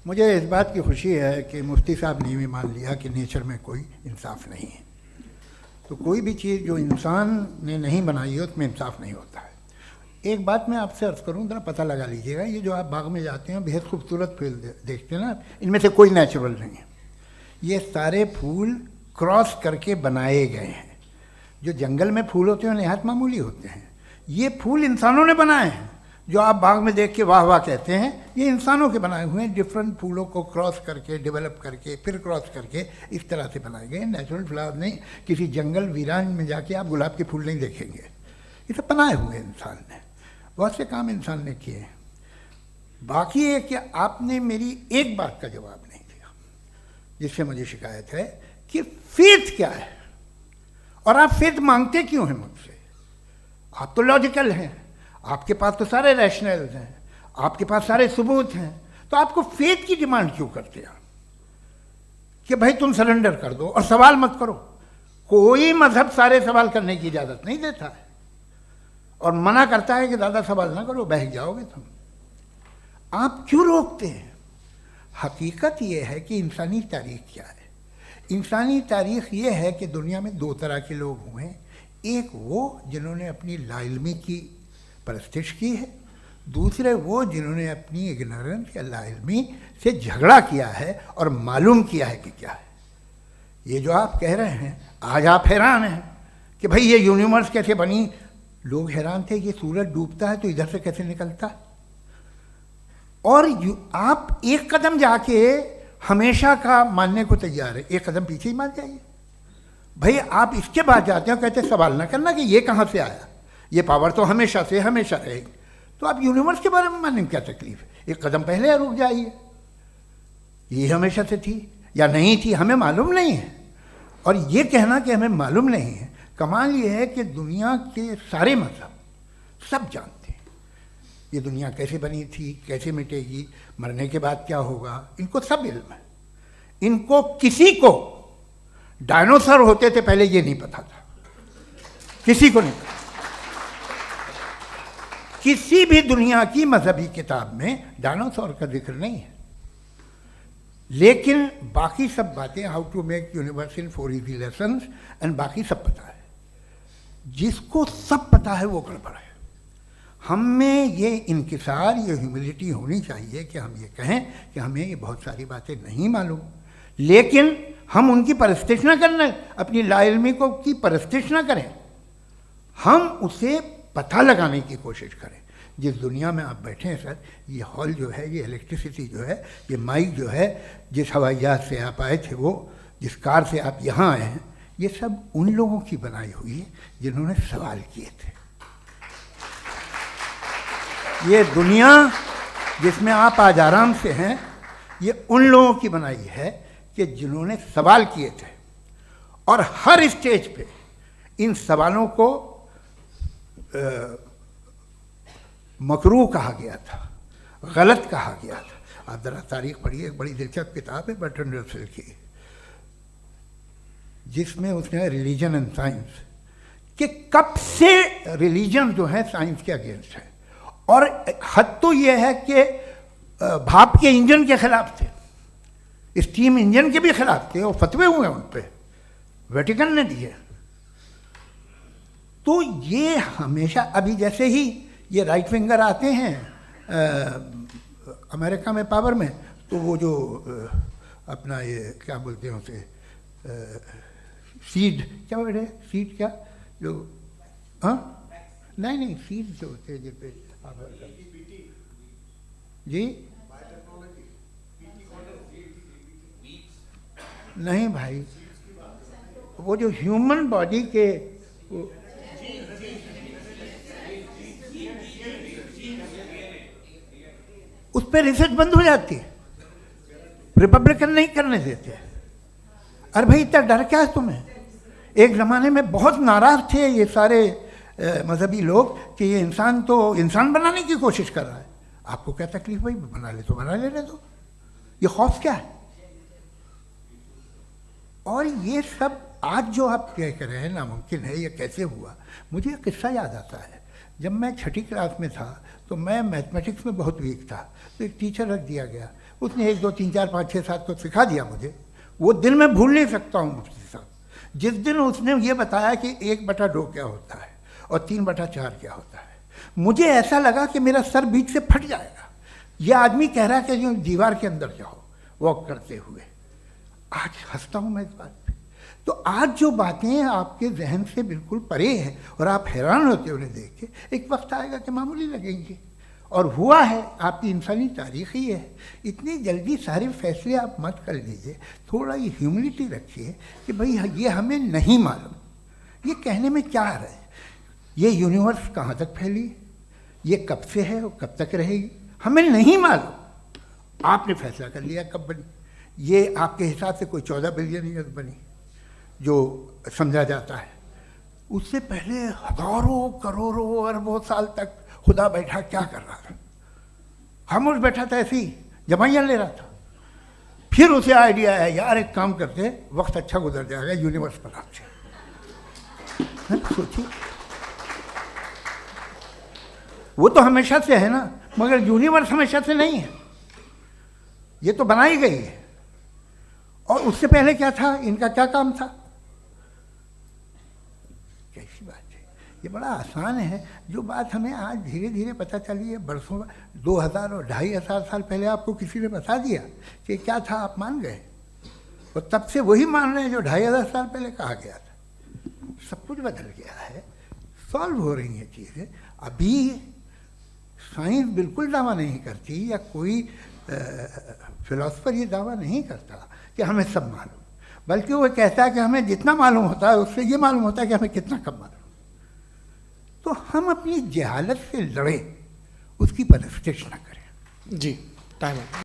मुझे इस बात की खुशी है कि मुफ्ती साहब ने भी मान लिया कि नेचर में कोई इंसाफ नहीं है। तो कोई भी चीज़ जो इंसान ने नहीं बनाई है उसमें इंसाफ नहीं होता है। एक बात मैं आपसे अर्ज़ करूँ, ज़रा पता लगा लीजिएगा, ये जो आप बाग में जाते हैं बेहद खूबसूरत फूल देखते हैं ना, इनमें से कोई नेचुरल नहीं है। ये सारे फूल क्रॉस करके बनाए गए हैं। जो जंगल में फूल होते हैं नहायत मामूली होते हैं, ये फूल इंसानों ने बनाए हैं। जो आप बाग में देख के वाह वाह कहते हैं, ये इंसानों के बनाए हुए हैं। डिफरेंट फूलों को क्रॉस करके, डेवलप करके, फिर क्रॉस करके इस तरह से बनाए गए। नेचुरल फ्लावर नहीं। किसी जंगल वीरान में जाके आप गुलाब के फूल नहीं देखेंगे। ये सब बनाए हुए इंसान ने, बहुत से काम इंसान ने किए हैं। बाकी है कि आपने मेरी एक बात का जवाब नहीं दिया, जिससे मुझे शिकायत है कि फेथ क्या है और आप फेथ मांगते क्यों हैं मुझसे। आप तो लॉजिकल हैं, आपके पास तो सारे रैशनल्स हैं, आपके पास सारे सबूत हैं, तो आपको फेथ की डिमांड क्यों करते हैं कि भाई तुम सरेंडर कर दो और सवाल मत करो। कोई मजहब सारे सवाल करने की इजाज़त नहीं देता है और मना करता है कि ज़्यादा सवाल ना करो, बहक जाओगे तुम। आप क्यों रोकते हैं? हकीकत यह है कि इंसानी तारीख क्या है। इंसानी तारीख ये है कि दुनिया में दो तरह के लोग हुए हैं। एक वो जिन्होंने अपनी लाइल्मी की परस्तिश की है, दूसरे वो जिन्होंने अपनी इग्नोरेंस या लाइल्मी से झगड़ा किया है और मालूम किया है कि क्या है। ये जो आप कह रहे हैं, आज आप हैरान हैं कि भाई ये यूनिवर्स कैसे बनी। लोग हैरान थे कि सूरज डूबता है तो इधर से कैसे निकलता। और आप एक कदम जाके हमेशा का मानने को तैयार है, एक कदम पीछे ही मान जाइए। भाई आप इसके बाद जाते हो, कहते सवाल ना करना कि ये कहाँ से आया, ये पावर तो हमेशा से हमेशा रहेगी। तो आप यूनिवर्स के बारे में मानने में क्या तकलीफ है? एक कदम पहले रुक जाइए। ये हमेशा से थी या नहीं थी हमें मालूम नहीं है। और ये कहना कि हमें मालूम नहीं है, कमाल ये है कि दुनिया के सारे मजहब सब जानते हैं ये दुनिया कैसे बनी थी, कैसे मिटेगी, मरने के बाद क्या होगा, इनको सब इल्म है। इनको किसी को डायनासोर होते थे पहले ये नहीं पता था, किसी को नहीं पता। किसी भी दुनिया की मजहबी किताब में डायनासोर का जिक्र नहीं है। लेकिन बाकी सब बातें, how to make universe in 4 easy lessons and बाकी सब पता है। जिसको सब पता है वो गड़बड़ है। हम में ये इंकिसार, ये ह्यूमिलिटी होनी चाहिए कि हम ये कहें कि हमें ये बहुत सारी बातें नहीं मालूम, लेकिन हम उनकी परस्तिश ना करना, अपनी लाइल्मी को की परस्तिश ना करें, हम उसे पता लगाने की कोशिश करें। जिस दुनिया में आप बैठे हैं सर, ये हॉल जो है, ये इलेक्ट्रिसिटी जो है, ये माइक जो है, जिस हवाई जहाज से आप आए थे, वो जिस कार से आप यहाँ आए हैं, ये सब उन लोगों की बनाई हुई है जिन्होंने सवाल किए थे। ये दुनिया जिसमें आप आज आराम से हैं, ये उन लोगों की बनाई है कि जिन्होंने सवाल किए थे। और हर स्टेज पे इन सवालों को मकरूह कहा गया था, गलत कहा गया था। आप ज़रा तारीख पढ़िए, एक बड़ी दिलचस्प किताब है बर्ट्रैंड रसेल की, जिसमें उसने रिलीजन एंड साइंस कि कब से रिलीजन जो है साइंस के अगेंस्ट है। और हद तो ये है कि भाप के इंजन के खिलाफ थे, स्टीम इंजन के भी खिलाफ थे, और फतवे हुए उन पर, वेटिकन ने दिए। तो ये हमेशा, अभी जैसे ही ये राइट विंगर आते हैं अमेरिका में पावर में, तो वो जो अपना ये क्या बोलते हैं उसे, सीड क्या बोलते हैं, सीड क्या जो, हाँ नहीं सीड जो होते हैं जिस पे जी नहीं भाई, वो जो ह्यूमन बॉडी के उस पर रिसर्च बंद हो जाती है, रिपब्लिकन नहीं करने देते। अरे भाई इतना डर क्या है तुम्हें? एक ज़माने में बहुत नाराज़ थे ये सारे मजहबी लोग कि ये इंसान तो इंसान बनाने की कोशिश कर रहा है। आपको क्या तकलीफ भाई, बना ले तो बना लेने दो, ये खौफ क्या है? और ये सब आज जो आप कह रहे हैं नामुमकिन है, ये कैसे हुआ? मुझे किस्सा याद आता है। जब मैं छठी क्लास में था तो मैं मैथमेटिक्स में बहुत वीक था, तो एक टीचर रख दिया गया, उसने 1 2 3 4 5 6 7 तो सिखा दिया मुझे। वो दिन मैं भूल नहीं सकता हूँ मुफ्ती साहब, जिस दिन उसने ये बताया कि 1/2 क्या होता है और 3/4 क्या होता है, मुझे ऐसा लगा कि मेरा सर बीच से फट जाएगा। ये आदमी कह रहा है कि जो दीवार के अंदर जाओ वॉक करते हुए। आज हंसता हूँ मैं इस बात पे। तो आज जो बातें आपके जहन से बिल्कुल परे हैं और आप हैरान होते हो उन्हें देख के, एक वक्त आएगा कि मामूली लगेंगे। और हुआ है, आपकी इंसानी तारीख ही है। इतनी जल्दी सारे फैसले आप मत कर लीजिए, थोड़ा ये ह्यूमिलिटी रखिए कि भाई ये हमें नहीं मालूम। ये कहने में क्या आ रहा है, ये यूनिवर्स कहाँ तक फैली, ये कब से है और कब तक रहेगी, हमें नहीं मालूम। आपने फैसला कर लिया कब बनी, ये आपके हिसाब से कोई 14 बिलियन ईयर बनी जो समझा जाता है। उससे पहले हजारों करोड़ों अरबों साल तक खुदा बैठा क्या कर रहा था? खामोश बैठा था, ऐसी जमाइयाँ ले रहा था। फिर उसे आइडिया है, यार एक काम करते, वक्त अच्छा गुजर जाएगा, यूनिवर्स पर आपसे सोचिए। वो तो हमेशा से है ना, मगर यूनिवर्स हमेशा से नहीं है, ये तो बनाई गई है। और उससे पहले क्या था, इनका क्या काम था? कैसी बात है, ये बड़ा आसान है। जो बात हमें आज धीरे धीरे पता चली है, बरसों 2000 और 2500 साल पहले आपको किसी ने बता दिया कि क्या था, आप मान गए, और तब से वही मान रहे हैं जो 2500 साल पहले कहा गया था। सब कुछ बदल गया है, सॉल्व हो रही हैं चीज़ें। अभी साइंस बिल्कुल दावा नहीं करती, या कोई फिलोसफर ये दावा नहीं करता कि हमें सब मालूम, बल्कि वो कहता है कि हमें जितना मालूम होता है उससे ये मालूम होता है कि हमें कितना कम मालूम। तो हम अपनी जहालत से लड़े, उसकी परस्तिश न करें। जी, टाइम है।